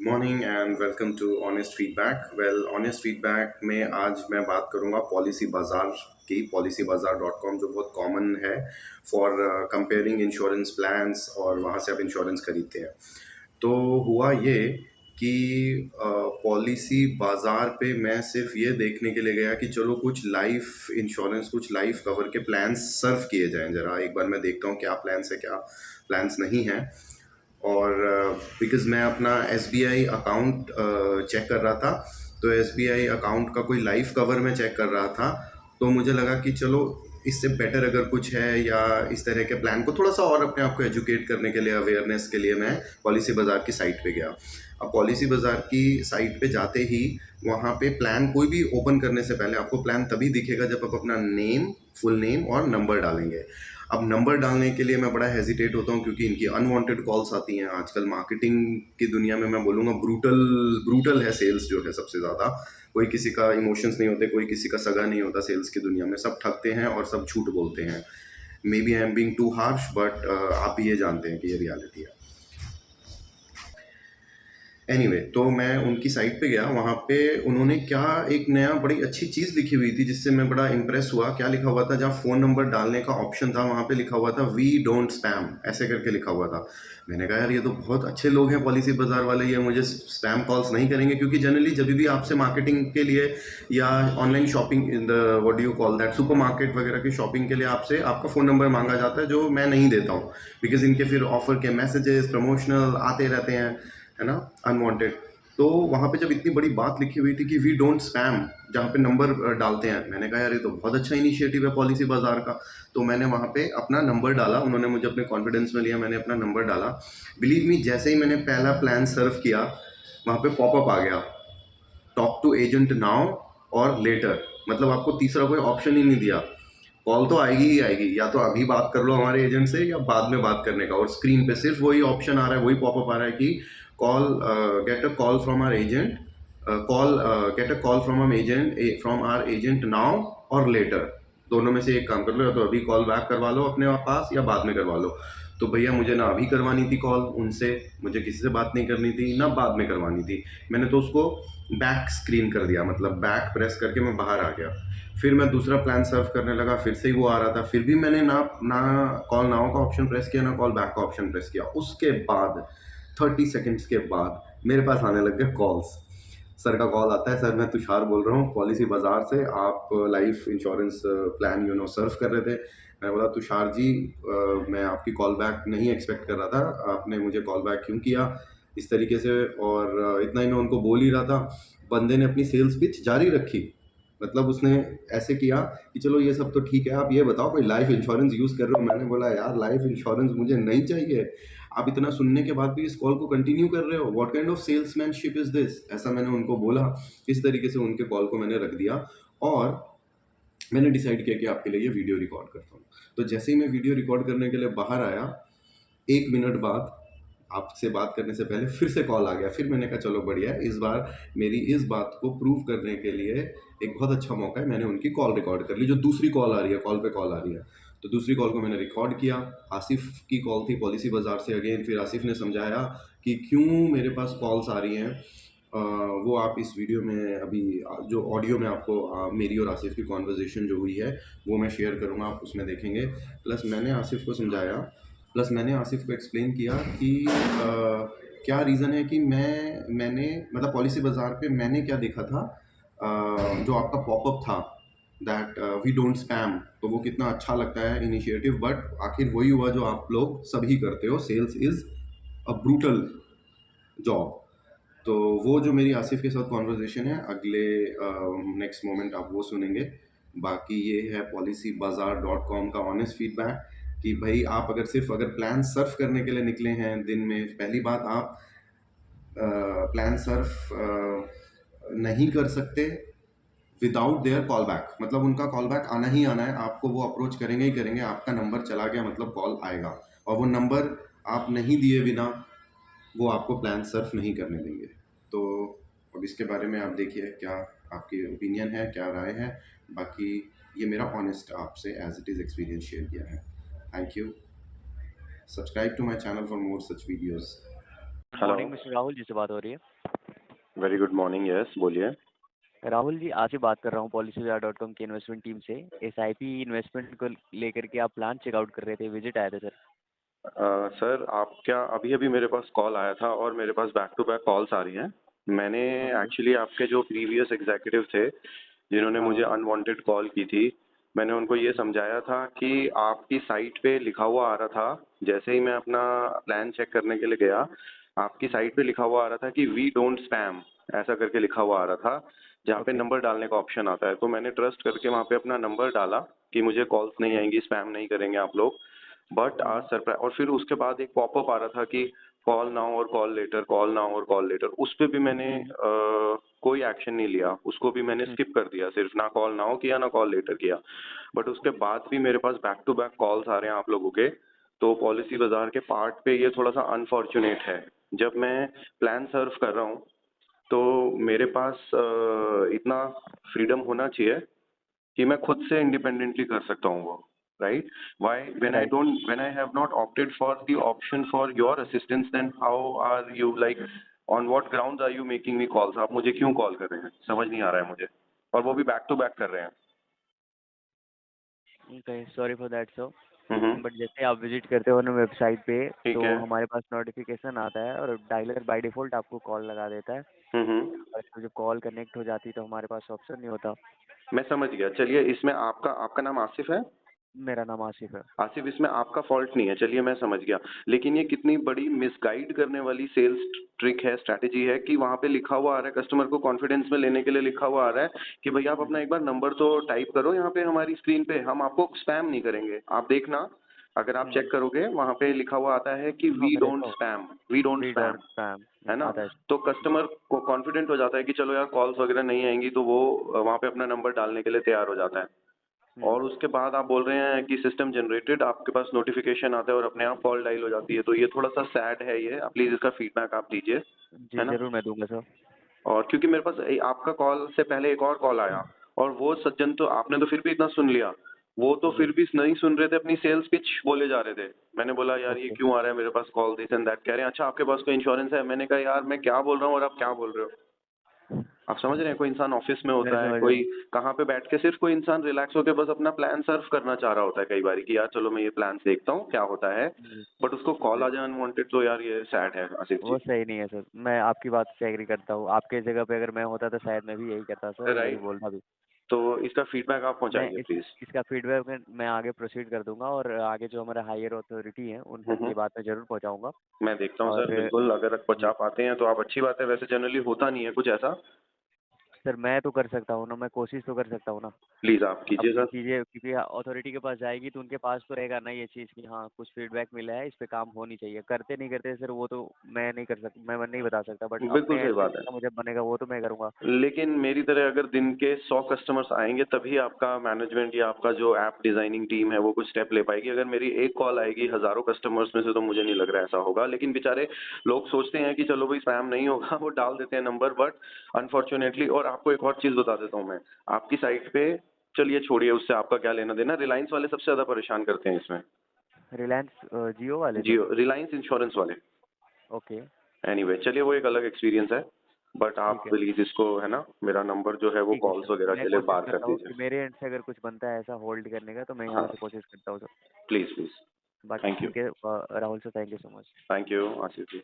Morning and welcome to honest feedback. Honest feedback में आज मैं बात करूंगा पॉलिसी बाजार की। पॉलिसी बाजार डॉट कॉम जो बहुत कॉमन है फॉर कंपेयरिंग इंश्योरेंस प्लान्स, और वहाँ से आप इंश्योरेंस खरीदते हैं। तो हुआ ये कि पॉलिसी बाजार पे मैं सिर्फ ये देखने के लिए गया कि चलो कुछ लाइफ इंश्योरेंस, कुछ लाइफ कवर के प्लान्स सर्व किए जाएं। ज़रा एक बार मैं देखता हूँ क्या प्लान्स है, क्या प्लान्स नहीं है। और बिकॉज़ मैं अपना एसबीआई अकाउंट चेक कर रहा था, तो एसबीआई अकाउंट का कोई लाइफ कवर मैं चेक कर रहा था। तो मुझे लगा कि चलो इससे बेटर अगर कुछ है या इस तरह के प्लान को थोड़ा सा और अपने आप को एजुकेट करने के लिए, अवेयरनेस के लिए मैं पॉलिसी बाज़ार की साइट पे गया। अब पॉलिसी बाज़ार की साइट पे जाते ही वहाँ पे प्लान कोई भी ओपन करने से पहले आपको प्लान तभी दिखेगा जब आप अपना नेम, फुल नेम और नंबर डालेंगे। अब नंबर डालने के लिए मैं बड़ा हेजिटेट होता हूँ क्योंकि इनकी अनवांटेड कॉल्स आती हैं। आजकल मार्केटिंग की दुनिया में मैं बोलूँगा ब्रूटल ब्रूटल है सेल्स जो है सबसे ज़्यादा। कोई किसी का इमोशंस नहीं होते, कोई किसी का सगा नहीं होता सेल्स की दुनिया में। सब ठगते हैं और सब झूठ बोलते हैं। Maybe I am being too harsh, but आप भी ये जानते हैं कि ये रियलिटी है। एनीवे तो मैं उनकी साइट पे गया। वहाँ पे उन्होंने क्या एक नया बड़ी अच्छी चीज़ लिखी हुई थी जिससे मैं बड़ा इम्प्रेस हुआ। क्या लिखा हुआ था, जहाँ फ़ोन नंबर डालने का ऑप्शन था वहाँ पे लिखा हुआ था वी डोंट स्पैम, ऐसे करके लिखा हुआ था। मैंने कहा यार ये तो बहुत अच्छे लोग हैं पॉलिसी बाजार वाले, ये मुझे स्पैम कॉल्स नहीं करेंगे। क्योंकि जनरली जब भी आपसे मार्केटिंग के लिए या online shopping in the what do you call that super market वगैरह की शॉपिंग के लिए आपसे आपका फ़ोन नंबर मांगा जाता है, जो मैं नहीं देता हूँ। बिकॉज इनके फिर ऑफर के मैसेजेस प्रमोशनल आते रहते हैं, है ना, अनवांटेड। तो वहाँ पे जब इतनी बड़ी बात लिखी हुई थी कि वी डोंट स्पैम, जहाँ पे नंबर डालते हैं, मैंने कहा यार ये तो बहुत अच्छा इनिशिएटिव है पॉलिसी बाजार का। तो मैंने वहाँ पे अपना नंबर डाला, उन्होंने मुझे अपने कॉन्फिडेंस में लिया, मैंने अपना नंबर डाला। बिलीव मी, जैसे ही मैंने पहला प्लान सर्व किया वहाँ पे पॉपअप आ गया, टॉक टू एजेंट नाउ और लेटर। मतलब आपको तीसरा कोई ऑप्शन ही नहीं दिया। कॉल तो आएगी ही आएगी, या तो अभी बात कर लो हमारे एजेंट से या बाद में बात करने का। और स्क्रीन पे सिर्फ वही ऑप्शन आ रहा है, वही पॉपअप आ रहा है कि call, get a call from our agent, call get a call from our agent now और लेटर। दोनों में से एक काम कर लो, या तो अभी कॉल बैक करवा लो अपने पास या बाद में करवा लो। तो भैया मुझे ना अभी करवानी थी कॉल उनसे, मुझे किसी से बात नहीं करनी थी, ना बाद में करवानी थी। मैंने तो उसको बैक स्क्रीन कर दिया, मतलब बैक प्रेस करके मैं बाहर आ गया। फिर मैं दूसरा प्लान सर्व करने लगा, फिर से ही वो आ रहा था। फिर भी मैंने ना ना कॉल नाउ का ऑप्शन प्रेस किया, ना कॉल बैक का ऑप्शन प्रेस किया। उसके बाद 30 सेकेंड्स के बाद मेरे पास आने लग गए कॉल्स। सर का कॉल आता है, सर मैं तुषार बोल रहा हूँ पॉलिसी बाजार से, आप लाइफ इंश्योरेंस प्लान सर्व कर रहे थे। मैंने बोला तुषार जी, मैं आपकी कॉल बैक नहीं एक्सपेक्ट कर रहा था, आपने मुझे कॉल बैक क्यों किया इस तरीके से। और इतना ही मैं उनको बोल ही रहा था, बंदे ने अपनी सेल्स पिच जारी रखी। मतलब उसने ऐसे किया कि चलो ये सब तो ठीक है, आप ये बताओ कोई लाइफ इंश्योरेंस यूज़ कर रहे हो। मैंने बोला यार लाइफ इंश्योरेंस मुझे नहीं चाहिए, आप इतना सुनने के बाद भी इस कॉल को कंटिन्यू कर रहे हो, what kind of salesmanship is this. ऐसा मैंने उनको बोला। इस तरीके से उनके कॉल को मैंने रख दिया और मैंने डिसाइड किया कि आपके लिए ये वीडियो रिकॉर्ड करता हूँ। तो जैसे ही मैं वीडियो रिकॉर्ड करने के लिए बाहर आया, 1 मिनट बाद आपसे बात करने से पहले फिर से कॉल आ गया। फिर मैंने कहा चलो बढ़िया है, इस बार मेरी इस बात को प्रूव करने के लिए एक बहुत अच्छा मौका है। मैंने उनकी कॉल रिकॉर्ड कर ली, जो दूसरी कॉल आ रही है, कॉल पे कॉल आ रही है। तो दूसरी कॉल को मैंने रिकॉर्ड किया। आसिफ की कॉल थी पॉलिसी बाजार से अगेन। फिर आसिफ ने समझाया कि क्यों मेरे पास कॉल्स आ रही हैं। वो आप इस वीडियो में अभी जो ऑडियो में आपको मेरी और आसिफ की कॉन्वर्जेसन जो हुई है वो मैं शेयर करूँगा, आप उसमें देखेंगे। प्लस मैंने आसिफ को एक्सप्लेन किया कि क्या रीज़न है कि मैंने मतलब पॉलिसी बाज़ार पे मैंने क्या देखा था, जो आपका पॉपअप था दैट वी डोंट स्पैम, तो वो कितना अच्छा लगता है इनिशिएटिव। बट आखिर वही हुआ जो आप लोग सभी करते हो, sales is a brutal job. तो वो जो मेरी आसिफ के साथ कॉन्वर्जेसन है, अगले नेक्स्ट मोमेंट आप वो सुनेंगे। बाकी ये है पॉलिसी बाजार डॉट कॉम का ऑनेस्ट फीडबैक कि भाई आप अगर प्लान सर्फ करने के लिए निकले हैं दिन में, पहली बात आप प्लान सर्फ नहीं कर सकते विदाउट देयर कॉल बैक। मतलब उनका कॉल बैक आना ही आना है, आपको वो अप्रोच करेंगे ही करेंगे। आपका नंबर चला गया मतलब कॉल आएगा, और वो नंबर आप नहीं दिए बिना वो आपको प्लान सर्फ नहीं करने देंगे। तो अब इसके बारे में आप देखिए क्या आपकी ओपिनियन है, क्या राय है। बाकी ये मेरा ऑनेस्ट आपसे as it is experience share किया है। Thank you. Subscribe to my channel for more such videos. Good hello. Morning mister Rahul ji से बात हो रही है। वेरी गुड मॉर्निंग, यस बोलिए। राहुल जी आज से बात कर रहा हूँ पॉलिसीबाजार.com की इन्वेस्टमेंट टीम से। एसआईपी इन्वेस्टमेंट को लेकर के आप प्लान चेकआउट कर रहे थे, विजिट आए थे सर। सर आप क्या अभी अभी मेरे पास कॉल आया था और मेरे पास बैक टू बैक कॉल्स आ रही हैं। मैंने ओके। एक्चुअली आपके जो प्रीवियस एग्जीक्यूटिव थे जिन्होंने मुझे हाँ। अनवांटेड कॉल की थी, मैंने उनको ये समझाया था कि आपकी साइट पे लिखा हुआ आ रहा था। जैसे ही मैं अपना प्लान चेक करने के लिए गया, आपकी साइट पे लिखा हुआ आ रहा था कि वी डोंट स्पैम, ऐसा करके लिखा हुआ आ रहा था, जहाँ पे ओके। नंबर डालने का ऑप्शन आता है। तो मैंने ट्रस्ट करके वहाँ पे अपना नंबर डाला कि मुझे कॉल्स नहीं आएंगी, स्पैम नहीं करेंगे आप लोग। बट आज हम्म। सरप्राइज, और फिर उसके बाद एक पॉपअप आ रहा था कि कॉल नाउ और कॉल लेटर, कॉल नाउ और कॉल लेटर। उस पे भी मैंने हम्म। कोई एक्शन नहीं लिया, उसको भी मैंने हम्म। स्किप कर दिया, सिर्फ ना कॉल नाउ किया ना कॉल लेटर किया। बट उसके बाद भी मेरे पास बैक टू बैक कॉल्स आ रहे हैं आप लोगों के। तो पॉलिसी बाजार के पार्ट पे ये थोड़ा सा अनफॉर्चुनेट है। जब मैं प्लान सर्व कर रहा हूँ तो मेरे पास इतना फ्रीडम होना चाहिए कि मैं खुद से इंडिपेंडेंटली कर सकता हूँ वो, right? Why right. When I have not opted for the option for your assistance, then how are you like, on what grounds are you making me calls? आप मुझे क्यों कॉल कर रहे हैं, समझ नहीं आ रहा है मुझे। और वो भी बैक टू बैक कर रहे हैं। Okay, sorry for that sir. Hmm. But जैसे आप विजिट करते हो ना वेबसाइट पे, ठीक तो है। हमारे पास नोटिफिकेशन आता है और डायलर बाय डिफ़ॉल्ट आपको कॉल लगा देता है। हम्म। और जब कॉल कनेक्ट हो जाती है तो हमारे पास ऑप्शन नहीं होता। मैं समझ गया। चलिए, इसमें आपका आपका नाम आसिफ है। मेरा नाम आसिफ है। आसिफ, इसमें आपका फॉल्ट नहीं है, चलिए मैं समझ गया। लेकिन ये कितनी बड़ी मिसगाइड करने वाली सेल्स ट्रिक है, स्ट्रैटेजी है कि वहां पे लिखा हुआ आ रहा है, कस्टमर को कॉन्फिडेंस में लेने के लिए लिखा हुआ आ रहा है कि भैया आप अपना हम्म। एक बार नंबर तो टाइप करो यहाँ पे हमारी स्क्रीन पे, हम आपको स्पैम नहीं करेंगे। आप देखना, अगर आप हम्म। चेक करोगे वहां पे लिखा हुआ आता है कि हाँ वी मैं डोंट देखता हूँ। Spam, we don't we spam, don't spam है ना? आता है। तो कस्टमर को कॉन्फिडेंट हो जाता है कि चलो यार कॉल्स वगैरह नहीं आएंगी, तो वो वहां पे अपना नंबर डालने के लिए तैयार हो जाता है। हम्म। और उसके बाद आप बोल रहे हैं कि सिस्टम जनरेटेड, आपके पास नोटिफिकेशन आता है और अपने आप कॉल डायल हो जाती है। तो ये थोड़ा सा सैड है, ये प्लीज इसका फीडबैक आप दीजिए, जी है ना? ज़रूर मैं दूंगा सर। और क्योंकि मेरे पास आपका कॉल से पहले एक और कॉल आया, और वो सज्जन तो आपने तो फिर भी इतना सुन लिया, वो तो जी। फिर भी नहीं सुन रहे थे, अपनी सेल्स पिच बोले जा रहे थे। मैंने बोला यार ये ओके। क्यों आ रहा है मेरे पास कॉल, दिस एंड दैट। कह रहे हैं अच्छा आपके पास कोई इंश्योरेंस है? मैंने कहा यार मैं क्या बोल रहा हूँ और आप क्या बोल रहे हो? आप समझ रहे हैं, कोई इंसान ऑफिस में मैं होता है, समझ रहा कोई हूँ। कहाँ पे बैठ के, सिर्फ कोई इंसान रिलैक्स होकर बस अपना प्लान सर्व करना चाह रहा होता है कई बार कि यार चलो मैं ये प्लान देखता हूँ क्या होता है। जी। बट उसको कॉल जी। आ जाए अनवांटेड, तो यार ये सैड है आसिफ जी। वो सही नहीं है सर, मैं आपकी बात से एग्री करता हूँ। आपके जगह पे अगर मैं होता तो शायद मैं भी यही करता सर, और यही राइट। बोलता भी। तो इसका फीडबैक आप मैं पहुंचाइए प्लीज। इसका फीडबैक मैं आगे प्रोसीड कर दूंगा, और आगे जो हमारा हायर अथॉरिटी है उन तक हम्म। ये बात मैं ज़रूर पहुंचाऊंगा। मैं देखता हूँ और सर, बिल्कुल अगर आप पहुंचा जी पाते हैं तो आप अच्छी बात है, वैसे जनरली होता नहीं है कुछ ऐसा। सर, मैं तो कर सकता हूँ ना, मैं कोशिश तो कर सकता हूँ ना। प्लीज आप अब कीजिए सर। चीज़ें क्योंकि अथॉरिटी के पास जाएगी तो उनके पास तो रहेगा ना ये चीज़ कि हाँ कुछ फीडबैक मिला है, इस पे काम होनी चाहिए। करते नहीं करते सर वो तो मैं नहीं कर सकता, मैं नहीं बता सकता, बट बिल्कुल अपने सही एंड से बात है। जितना मुझे बनेगा वो तो मैं करूँगा। लेकिन मेरी तरह अगर दिन के 100 कस्टमर्स आएंगे तभी आपका मैनेजमेंट या आपका जो ऐप डिजाइनिंग टीम है वो कुछ स्टेप ले पाएगी। अगर मेरी एक कॉल आएगी हजारों कस्टमर्स में से, तो मुझे नहीं लग रहा ऐसा होगा। लेकिन बेचारे लोग सोचते हैं कि चलो भाई स्पैम नहीं होगा, वो डाल देते हैं नंबर। बट अनफॉर्चुनेटली, और आपको एक और चीज बता देता हूँ मैं, आपकी साइट पे, चलिए छोड़िए उससे आपका क्या लेना देना, रिलायंस वाले सबसे ज्यादा परेशान करते हैं इसमें। रिलायंस जियो वाले सर। जियो, रिलायंस इंश्योरेंस वाले। ओके। एनीवे चलिए, वो एक अलग एक्सपीरियंस है। बट आप ठीक है। प्लीज इसको, है ना, मेरा नंबर जो है वो ठीक है कॉल्स सर, वगैरह मैं के लिए कोशिश बात कर करता हूँ कि दीजिए। मेरे एंड से अगर कुछ बनता है ऐसा होल्ड करने का तो मैं यहाँ हाँ, से कोशिश करता हूँ सर। Please please. बाकी थैंक यू। ठीक है, Rahul sir, thank you so much. Thank you Ashish ji.